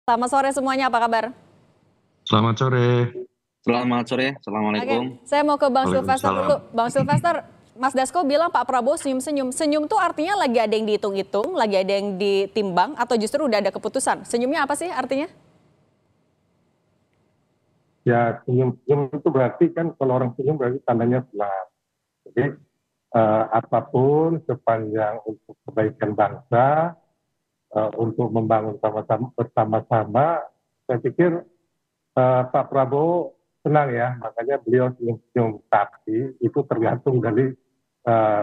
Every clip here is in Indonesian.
Selamat sore semuanya, apa kabar? Selamat sore. Selamat sore, Oke, Assalamualaikum. saya mau ke Bang Silvester Waalaikumsalam. dulu. Bang Silvester, Mas Dasko bilang Pak Prabowo senyum-senyum. Senyum tuh artinya lagi ada yang dihitung-hitung, lagi ada yang ditimbang, atau justru udah ada keputusan? Senyumnya apa sih artinya? Ya, senyum itu berarti kan kalau orang senyum berarti tandanya senang. Jadi apapun sepanjang untuk kebaikan bangsa, untuk membangun bersama-sama, saya pikir Pak Prabowo senang ya, makanya beliau senyum-senyum. Tapi itu tergantung dari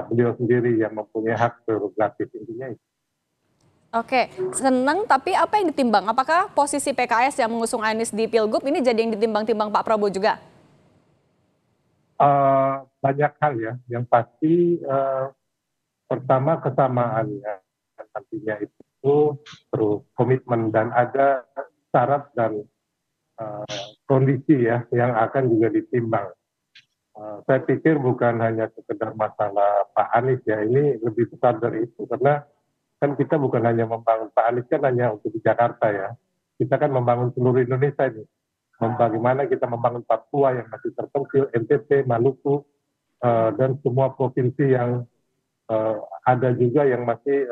beliau sendiri yang mempunyai hak prerogatif intinya. Oke, senang tapi apa yang ditimbang? Apakah posisi PKS yang mengusung Anies di Pilgub ini jadi yang ditimbang-timbang Pak Prabowo juga? Banyak hal ya, yang pasti pertama kesamaannya nantinya itu terus komitmen dan ada syarat dan kondisi ya yang akan juga ditimbang. Saya pikir bukan hanya sekedar masalah Pak Anies ya, ini lebih besar dari itu karena kan kita bukan hanya membangun Pak Anies kan hanya untuk di Jakarta ya, kita kan membangun seluruh Indonesia ini. Bagaimana kita membangun Papua yang masih terpencil, NTT, Maluku, dan semua provinsi yang ada juga yang masih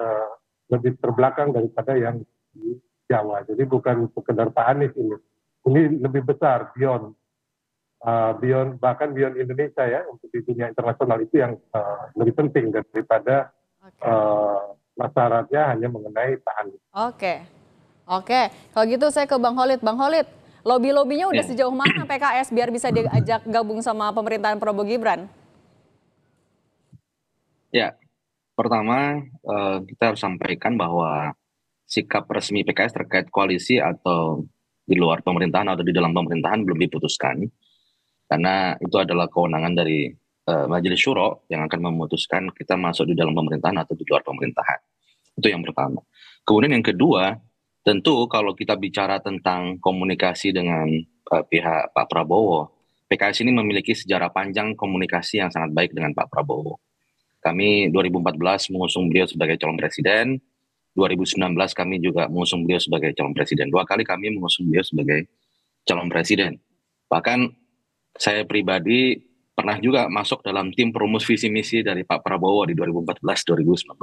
lebih terbelakang daripada yang di Jawa. Jadi bukan sekedar Pak Anies ini lebih besar, bahkan beyond Indonesia ya, untuk di dunia internasional itu yang lebih penting daripada Oke. masalahnya hanya mengenai Pak Anies. Oke, oke. Kalau gitu saya ke Bang Holid. Bang Holid, lobby-lobbynya udah Ya, sejauh mana PKS biar bisa diajak gabung sama pemerintahan Prabowo Gibran? ya. Pertama, kita harus sampaikan bahwa sikap resmi PKS terkait koalisi atau di luar pemerintahan atau di dalam pemerintahan belum diputuskan, karena itu adalah kewenangan dari Majelis Syuro yang akan memutuskan kita masuk di dalam pemerintahan atau di luar pemerintahan. Itu yang pertama. Kemudian yang kedua, tentu kalau kita bicara tentang komunikasi dengan pihak Pak Prabowo, PKS ini memiliki sejarah panjang komunikasi yang sangat baik dengan Pak Prabowo. Kami 2014 mengusung beliau sebagai calon presiden, 2019 kami juga mengusung beliau sebagai calon presiden. Dua kali kami mengusung beliau sebagai calon presiden. Bahkan saya pribadi pernah juga masuk dalam tim perumus visi misi dari Pak Prabowo di 2014-2019.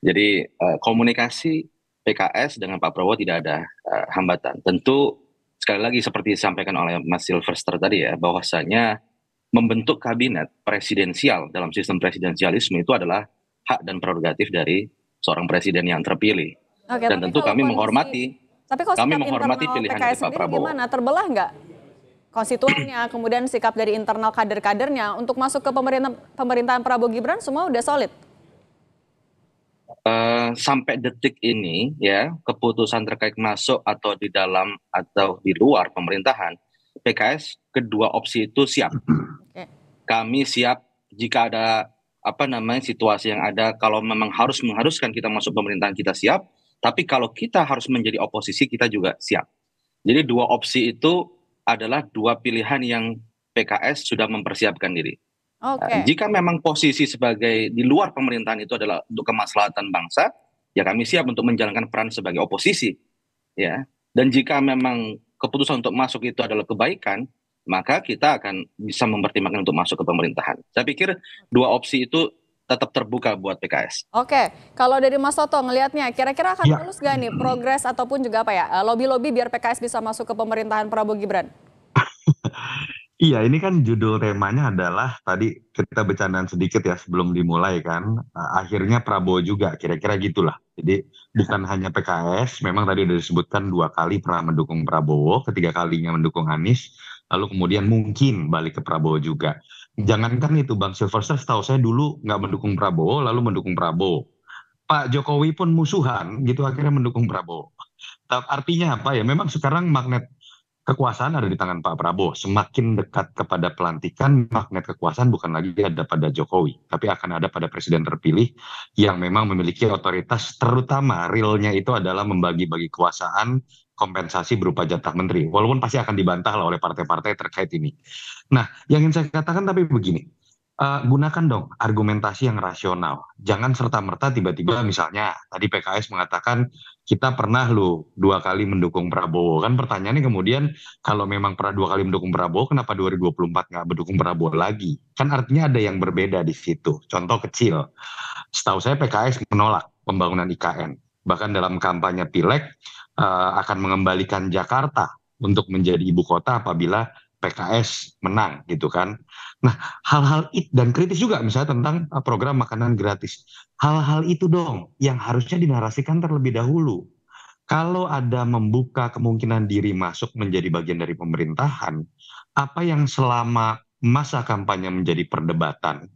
Jadi komunikasi PKS dengan Pak Prabowo tidak ada hambatan. Tentu sekali lagi seperti disampaikan oleh Mas Silvester tadi ya, bahwasanya membentuk kabinet presidensial dalam sistem presidensialisme itu adalah hak dan prerogatif dari seorang presiden yang terpilih. Oke, Dan tapi tentu kalau kami kondisi, menghormati, tapi kalau kami sikap menghormati internal pilihan dari PKS Pak sendiri Prabowo. gimana? Terbelah nggak konstituennya, kemudian sikap dari internal kader-kadernya untuk masuk ke pemerintahan Prabowo Gibran semua udah solid? Sampai detik ini ya, keputusan terkait masuk atau di dalam atau di luar pemerintahan, PKS kedua opsi itu siap. Oke. Kami siap jika ada situasi yang ada, kalau memang harus mengharuskan kita masuk pemerintahan kita siap, tapi kalau kita harus menjadi oposisi kita juga siap. Jadi dua opsi itu adalah dua pilihan yang PKS sudah mempersiapkan diri. Oke. Jika memang posisi sebagai di luar pemerintahan itu adalah untuk kemaslahatan bangsa, ya kami siap untuk menjalankan peran sebagai oposisi, ya. Dan jika memang keputusan untuk masuk itu adalah kebaikan, maka kita akan bisa mempertimbangkan untuk masuk ke pemerintahan. Saya pikir dua opsi itu tetap terbuka buat PKS. Oke, kalau dari Mas Toto ngelihatnya kira-kira akan Ya, mulus gak nih progres ataupun juga apa ya, lobby-lobby biar PKS bisa masuk ke pemerintahan Prabowo Gibran? iya ini kan judul temanya adalah tadi kita bercandaan sedikit ya sebelum dimulai kan. Akhirnya Prabowo juga kira-kira gitulah. Jadi bukan hanya PKS, memang tadi udah disebutkan dua kali pernah mendukung Prabowo, ketiga kalinya mendukung Anies, lalu kemudian mungkin balik ke Prabowo juga. Jangankan itu Bang Silverster, setahu saya dulu nggak mendukung Prabowo, lalu mendukung Prabowo. Pak Jokowi pun musuhan gitu akhirnya mendukung Prabowo. Artinya apa ya? Memang sekarang magnet kekuasaan ada di tangan Pak Prabowo. Semakin dekat kepada pelantikan, magnet kekuasaan bukan lagi ada pada Jokowi, tapi akan ada pada presiden terpilih yang memang memiliki otoritas, terutama realnya itu adalah membagi-bagi kekuasaan, kompensasi berupa jatah menteri. Walaupun pasti akan dibantah lah oleh partai-partai terkait ini. Nah, yang ingin saya katakan tapi begini, Gunakan dong argumentasi yang rasional. Jangan serta-merta tiba-tiba misalnya tadi PKS mengatakan kita pernah loh 2 kali mendukung Prabowo. Kan pertanyaannya kemudian kalau memang pernah 2 kali mendukung Prabowo, kenapa 2024 nggak mendukung Prabowo lagi? Kan artinya ada yang berbeda di situ. Contoh kecil, setahu saya PKS menolak pembangunan IKN. Bahkan dalam kampanye Pileg akan mengembalikan Jakarta untuk menjadi ibu kota apabila PKS menang gitu kan. Nah, hal-hal itu dan kritis juga misalnya tentang program makanan gratis. Hal-hal itu dong yang harusnya dinarasikan terlebih dahulu. Kalau ada membuka kemungkinan diri masuk menjadi bagian dari pemerintahan, apa yang selama masa kampanye menjadi perdebatan,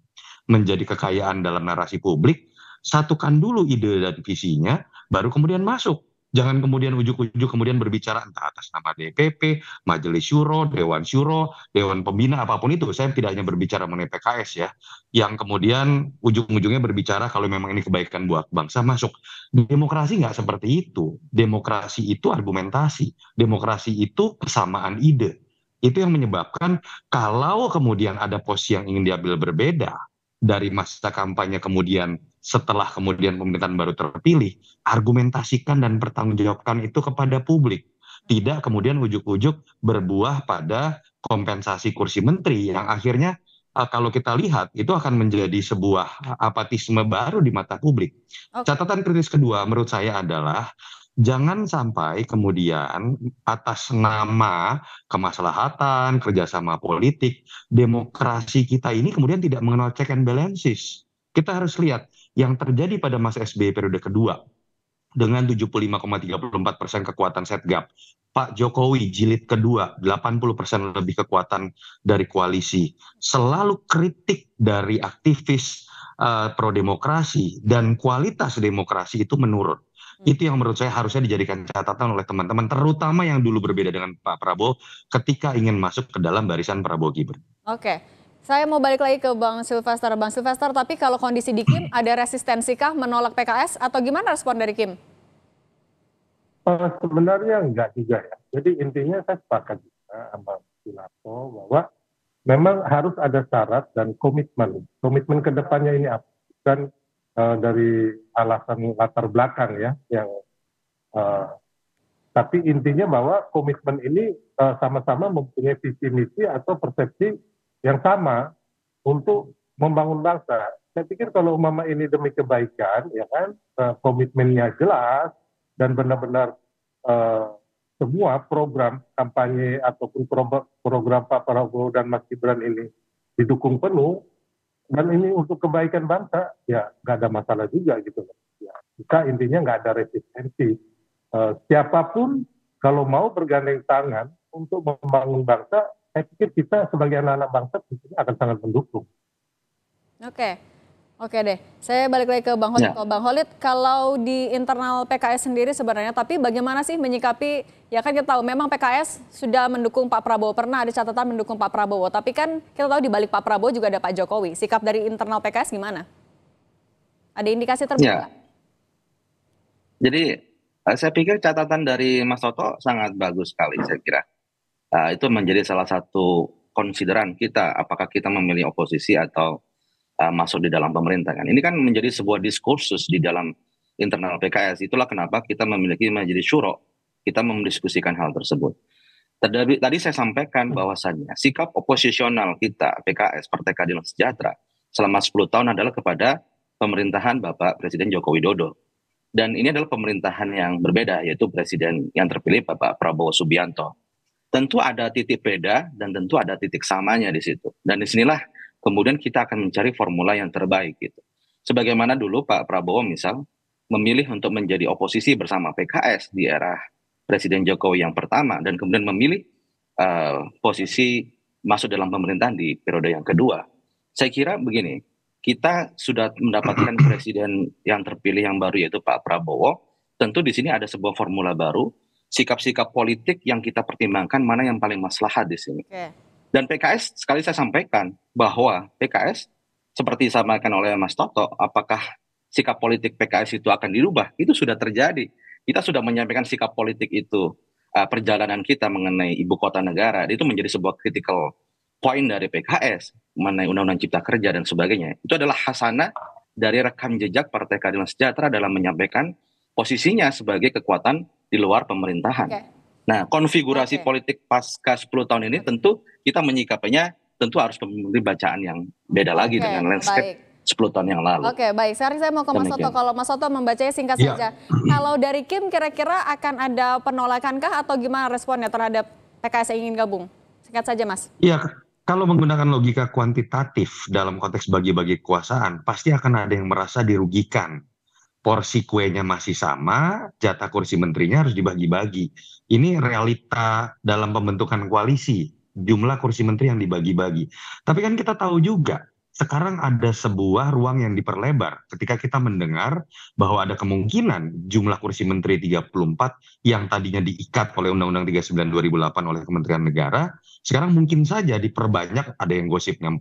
menjadi kekayaan dalam narasi publik, satukan dulu ide dan visinya, baru kemudian masuk. Jangan kemudian ujuk-ujuk kemudian berbicara entah atas nama DPP, Majelis Syuro, Dewan Syuro, Dewan Pembina, apapun itu. Saya tidak hanya berbicara mengenai PKS ya, yang kemudian ujung-ujungnya berbicara kalau memang ini kebaikan buat bangsa masuk. Demokrasi nggak seperti itu. Demokrasi itu argumentasi. Demokrasi itu kesamaan ide. Itu yang menyebabkan kalau kemudian ada posisi yang ingin diambil berbeda, dari masa kampanye kemudian setelah kemudian pemerintahan baru terpilih, argumentasikan dan pertanggungjawabkan itu kepada publik. Tidak kemudian ujuk-ujuk berbuah pada kompensasi kursi menteri yang akhirnya kalau kita lihat itu akan menjadi sebuah apatisme baru di mata publik. Oke. Catatan kritis kedua menurut saya adalah jangan sampai kemudian atas nama kemaslahatan, kerjasama politik, demokrasi kita ini kemudian tidak mengenal check and balances. Kita harus lihat yang terjadi pada masa SBY periode kedua dengan 75,34% kekuatan setgap. Pak Jokowi jilid kedua 80% lebih kekuatan dari koalisi. Selalu kritik dari aktivis pro demokrasi dan kualitas demokrasi itu menurun. Itu yang menurut saya harusnya dijadikan catatan oleh teman-teman, terutama yang dulu berbeda dengan Pak Prabowo ketika ingin masuk ke dalam barisan Prabowo Gibran. Oke, saya mau balik lagi ke Bang Silvester. Bang Silvester, tapi kalau kondisi di Kim, ada resistensikah menolak PKS atau gimana respon dari Kim? Sebenarnya enggak juga ya. Jadi intinya saya sepakat juga sama Sunarso bahwa memang harus ada syarat dan komitmen. Komitmen ke depannya ini apa? Dan dari alasan latar belakang ya, yang tapi intinya bahwa komitmen ini sama-sama mempunyai visi misi atau persepsi yang sama untuk membangun bangsa. Saya pikir kalau umpama ini demi kebaikan, ya kan, komitmennya jelas dan benar-benar semua program kampanye ataupun program Pak Prabowo dan Mas Gibran ini didukung penuh, dan ini untuk kebaikan bangsa, ya nggak ada masalah juga gitu. Ya, kita intinya nggak ada resistensi. Siapapun kalau mau bergandeng tangan untuk membangun bangsa, saya pikir kita sebagai anak-anak bangsa tentunya akan sangat mendukung. Oke deh. Saya balik lagi ke Bang Holid. Bang Holid, kalau di internal PKS sendiri sebenarnya, tapi bagaimana sih menyikapi, ya kan kita tahu memang PKS sudah mendukung Pak Prabowo, pernah ada catatan mendukung Pak Prabowo, tapi kan kita tahu di balik Pak Prabowo juga ada Pak Jokowi. Sikap dari internal PKS gimana? Ada indikasi terbuka nggak? Jadi saya pikir catatan dari Mas Toto sangat bagus sekali, saya kira. Itu menjadi salah satu konsideran kita, apakah kita memilih oposisi atau masuk di dalam pemerintahan. Ini kan menjadi sebuah diskursus di dalam internal PKS. Itulah kenapa kita memiliki majelis syuro. Kita mendiskusikan hal tersebut. Tadi saya sampaikan bahwasannya sikap oposisional kita, PKS, Partai Keadilan Sejahtera, selama 10 tahun adalah kepada pemerintahan Bapak Presiden Joko Widodo. Dan ini adalah pemerintahan yang berbeda, yaitu Presiden yang terpilih Bapak Prabowo Subianto. Tentu ada titik beda dan tentu ada titik samanya di situ. Dan disinilah kemudian kita akan mencari formula yang terbaik gitu. Sebagaimana dulu Pak Prabowo misal memilih untuk menjadi oposisi bersama PKS di era Presiden Jokowi yang pertama dan kemudian memilih posisi masuk dalam pemerintahan di periode yang kedua. Saya kira begini, kita sudah mendapatkan presiden yang terpilih yang baru yaitu Pak Prabowo. Tentu di sini ada sebuah formula baru, sikap-sikap politik yang kita pertimbangkan mana yang paling maslahat di sini. Dan PKS, sekali saya sampaikan bahwa PKS, seperti disampaikan oleh Mas Toto, apakah sikap politik PKS itu akan dirubah? Itu sudah terjadi. Kita sudah menyampaikan sikap politik itu, perjalanan kita mengenai ibu kota negara, itu menjadi sebuah critical poin dari PKS mengenai Undang-Undang Cipta Kerja dan sebagainya, itu adalah hasanah dari rekam jejak Partai Keadilan Sejahtera dalam menyampaikan posisinya sebagai kekuatan di luar pemerintahan. Oke. Nah, konfigurasi Oke. politik pasca 10 tahun ini tentu kita menyikapinya tentu harus memiliki bacaan yang beda lagi Oke, dengan landscape baik. 10 tahun yang lalu. Oke, baik. Sekarang saya mau ke Mas Soto. Demikian. Kalau Mas Soto membacanya singkat Iya. saja. Kalau dari Kim kira-kira akan ada penolakankah atau gimana responnya terhadap PKS yang ingin gabung? Singkat saja, Mas. Iya, kalau menggunakan logika kuantitatif dalam konteks bagi-bagi kekuasaan, pasti akan ada yang merasa dirugikan. Porsi kuenya masih sama, jatah kursi menterinya harus dibagi-bagi. Ini realita dalam pembentukan koalisi, jumlah kursi menteri yang dibagi-bagi. Tapi kan kita tahu juga, sekarang ada sebuah ruang yang diperlebar ketika kita mendengar bahwa ada kemungkinan jumlah kursi menteri 34 yang tadinya diikat oleh Undang-Undang 39 2008 oleh Kementerian Negara, sekarang mungkin saja diperbanyak, ada yang gosipnya 40,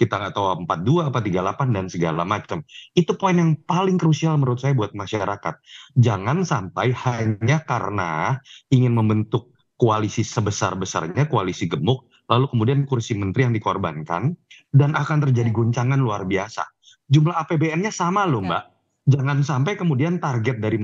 kita nggak tahu 42 apa 38 dan segala macam. Itu poin yang paling krusial menurut saya buat masyarakat. Jangan sampai hanya karena ingin membentuk koalisi sebesar-besarnya, koalisi gemuk, lalu kemudian kursi menteri yang dikorbankan, dan akan terjadi guncangan luar biasa. Jumlah APBN-nya sama loh, Mbak. Jangan sampai kemudian target dari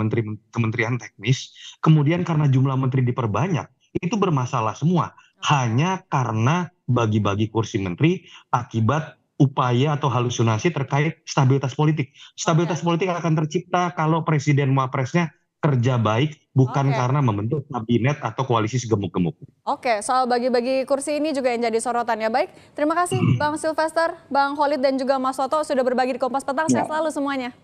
kementerian teknis, kemudian karena jumlah menteri diperbanyak, itu bermasalah semua. Hanya karena bagi-bagi kursi menteri akibat upaya atau halusinasi terkait stabilitas politik. Stabilitas politik akan tercipta kalau presiden wapresnya kerja baik, bukan Oke. karena membentuk kabinet atau koalisi segemuk-gemuk. Oke, soal bagi-bagi kursi ini juga yang jadi sorotan ya. Baik, terima kasih Bang Sylvester, Bang Khalid dan juga Mas Soto sudah berbagi di Kompas Petang. Sehat selalu semuanya.